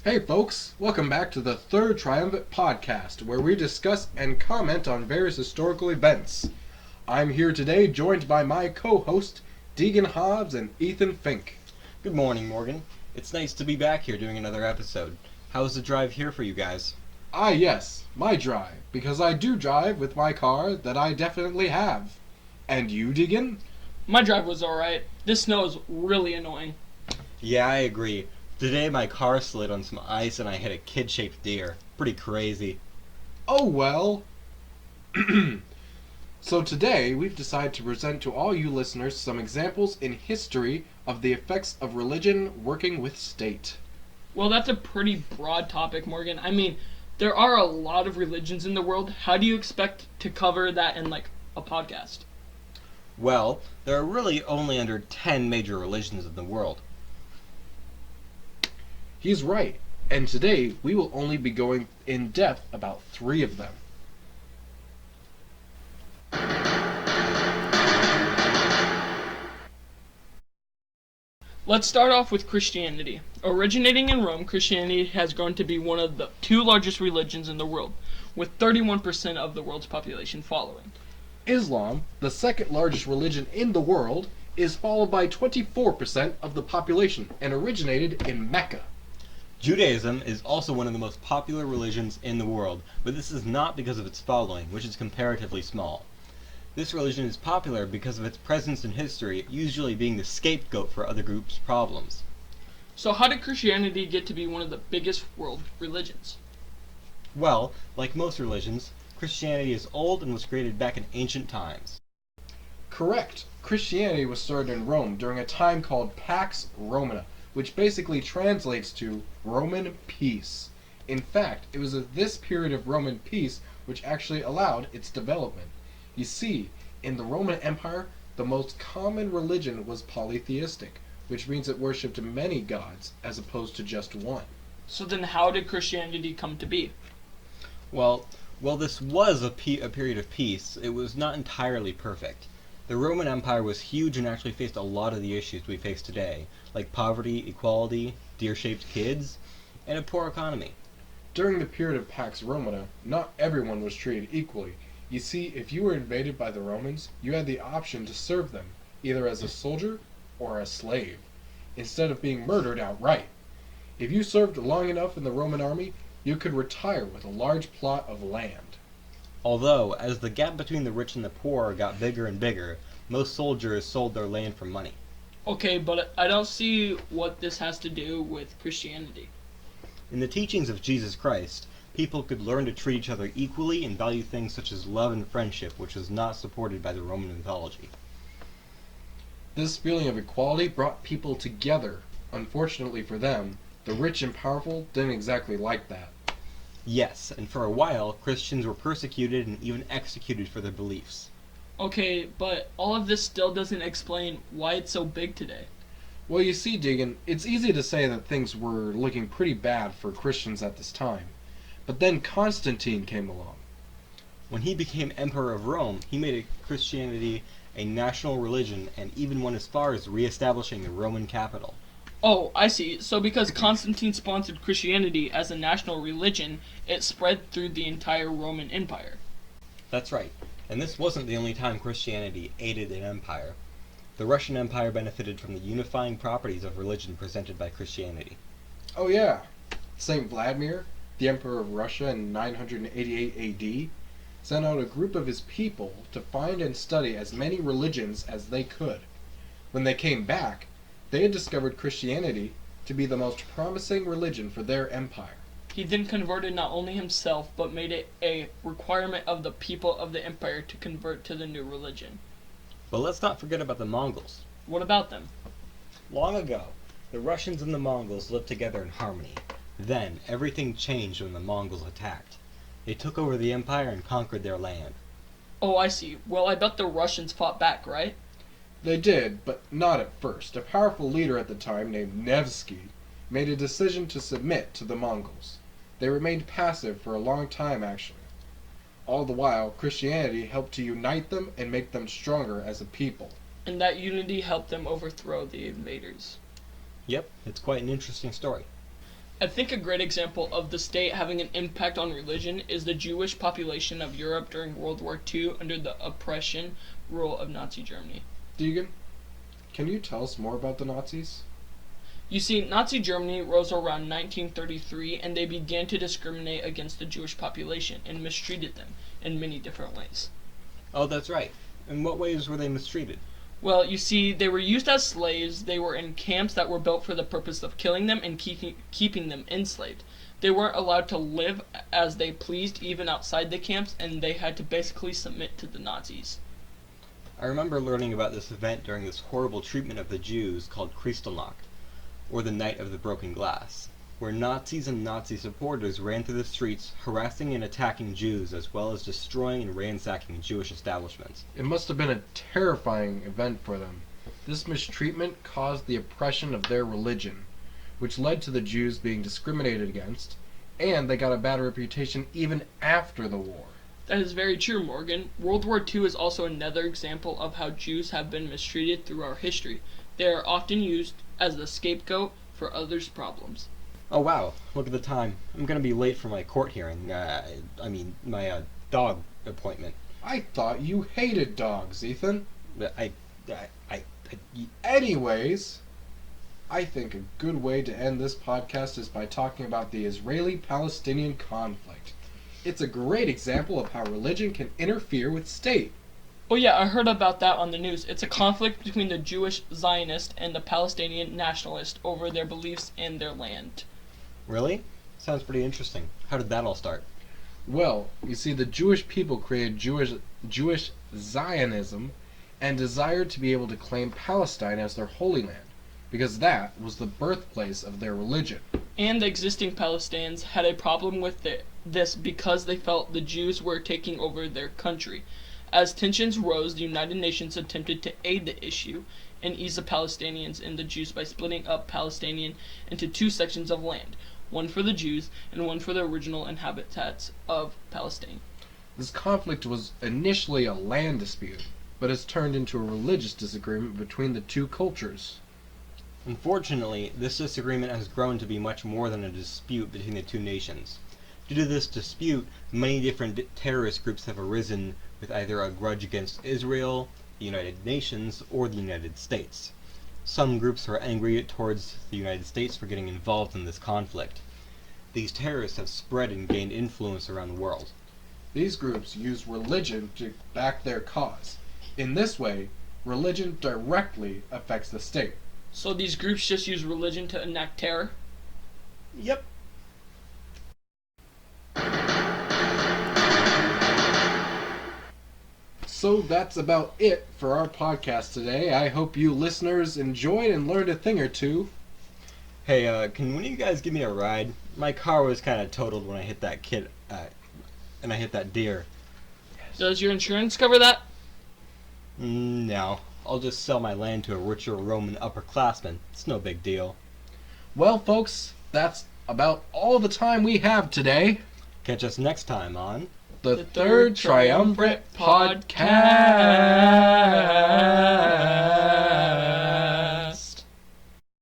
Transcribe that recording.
Hey folks, welcome back to the third Triumvirate podcast, where we discuss and comment on various historical events. I'm here today joined by my co-host, Degun, Hobbs, and Ethan Fink. Good morning, Morgan. It's nice to be back here doing another episode. How was the drive here for you guys? Yes, my drive, because I do drive with my car that I definitely have. And you, Degun? My drive was alright. This snow is really annoying. Yeah, I agree. Today my car slid on some ice and I hit a kid-shaped deer. Pretty crazy. Oh well. So today we've decided to present to all you listeners some examples in history of the effects of religion working with state. Well, that's a pretty broad topic, Morgan. I mean, there are a lot of religions in the world. How do you expect to cover that in, a podcast? Well, there are really only under 10 major religions in the world. He's right, and today we will only be going in depth about 3 of them. Let's start off with Christianity. Originating in Rome, Christianity has grown to be one of the 2 largest religions in the world, with 31% of the world's population following. Islam, the second largest religion in the world, is followed by 24% of the population and originated in Mecca. Judaism is also one of the most popular religions in the world, but this is not because of its following, which is comparatively small. This religion is popular because of its presence in history, usually being the scapegoat for other groups' problems. So how did Christianity get to be one of the biggest world religions? Well, like most religions, Christianity is old and was created back in ancient times. Correct. Christianity was started in Rome during a time called Pax Romana, which basically translates to Roman peace. In fact, it was this period of Roman peace which actually allowed its development. You see, in the Roman Empire, the most common religion was polytheistic, which means it worshipped many gods as opposed to just one. So then how did Christianity come to be? Well, this was a period of peace. It was not entirely perfect. The Roman Empire was huge and actually faced a lot of the issues we face today, like poverty, equality, deer-shaped kids, and a poor economy. During the period of Pax Romana, not everyone was treated equally. You see, if you were invaded by the Romans, you had the option to serve them, either as a soldier or a slave, instead of being murdered outright. If you served long enough in the Roman army, you could retire with a large plot of land. Although, as the gap between the rich and the poor got bigger and bigger, most soldiers sold their land for money. Okay, but I don't see what this has to do with Christianity. In the teachings of Jesus Christ, people could learn to treat each other equally and value things such as love and friendship, which was not supported by the Roman mythology. This feeling of equality brought people together. Unfortunately for them, the rich and powerful didn't exactly like that. Yes, and for a while, Christians were persecuted and even executed for their beliefs. Okay, but all of this still doesn't explain why it's so big today. Well, you see, Degun, it's easy to say that things were looking pretty bad for Christians at this time. But then Constantine came along. When he became Emperor of Rome, he made Christianity a national religion and even went as far as re-establishing the Roman capital. Oh, I see. So because Constantine sponsored Christianity as a national religion, it spread through the entire Roman Empire. That's right. And this wasn't the only time Christianity aided an empire. The Russian Empire benefited from the unifying properties of religion presented by Christianity. Oh yeah, Saint Vladimir, the Emperor of Russia in 988 AD, sent out a group of his people to find and study as many religions as they could. When they came back, they had discovered Christianity to be the most promising religion for their empire. He then converted not only himself, but made it a requirement of the people of the empire to convert to the new religion. But let's not forget about the Mongols. What about them? Long ago, the Russians and the Mongols lived together in harmony. Then, everything changed when the Mongols attacked. They took over the empire and conquered their land. Oh, I see. Well, I bet the Russians fought back, right? They did, but not at first. A powerful leader at the time named Nevsky made a decision to submit to the Mongols. They remained passive for a long time, actually. All the while, Christianity helped to unite them and make them stronger as a people. And that unity helped them overthrow the invaders. Yep, it's quite an interesting story. I think a great example of the state having an impact on religion is the Jewish population of Europe during World War II under the oppression rule of Nazi Germany. Degun, can you tell us more about the Nazis? You see, Nazi Germany rose around 1933 and they began to discriminate against the Jewish population and mistreated them in many different ways. Oh, that's right. In what ways were they mistreated? Well, you see, they were used as slaves, they were in camps that were built for the purpose of killing them and keeping them enslaved. They weren't allowed to live as they pleased even outside the camps, and they had to basically submit to the Nazis. I remember learning about this event during this horrible treatment of the Jews called Kristallnacht, or the Night of the Broken Glass, where Nazis and Nazi supporters ran through the streets harassing and attacking Jews as well as destroying and ransacking Jewish establishments. It must have been a terrifying event for them. This mistreatment caused the oppression of their religion, which led to the Jews being discriminated against, and they got a bad reputation even after the war. That is very true, Morgan. World War II is also another example of how Jews have been mistreated through our history. They are often used as the scapegoat for others' problems. Oh wow, look at the time. I'm gonna be late for my court hearing. My dog appointment. I thought you hated dogs, Ethan. I Anyways, I think a good way to end this podcast is by talking about the Israeli-Palestinian conflict. It's a great example of how religion can interfere with state. Oh yeah, I heard about that on the news. It's a conflict between the Jewish Zionist and the Palestinian nationalist over their beliefs and their land. Really? Sounds pretty interesting. How did that all start? Well, you see, the Jewish people created Jewish Zionism and desired to be able to claim Palestine as their holy land, because that was the birthplace of their religion. And the existing Palestinians had a problem with this because they felt the Jews were taking over their country. As tensions rose, the United Nations attempted to aid the issue and ease the Palestinians and the Jews by splitting up Palestinian into two sections of land, one for the Jews and one for the original inhabitants of Palestine. This conflict was initially a land dispute, but has turned into a religious disagreement between the two cultures. Unfortunately, this disagreement has grown to be much more than a dispute between the two nations. Due to this dispute, many different terrorist groups have arisen with either a grudge against Israel, the United Nations, or the United States. Some groups are angry towards the United States for getting involved in this conflict. These terrorists have spread and gained influence around the world. These groups use religion to back their cause. In this way, religion directly affects the state. So these groups just use religion to enact terror? Yep. So that's about it for our podcast today. I hope you listeners enjoyed and learned a thing or two. Hey, can one of you guys give me a ride? My car was kind of totaled when I hit that and I hit that deer. Does your insurance cover that? No. I'll just sell my land to a richer Roman upperclassman. It's no big deal. Well, folks, that's about all the time we have today. Catch us next time on The third Triumvirate podcast.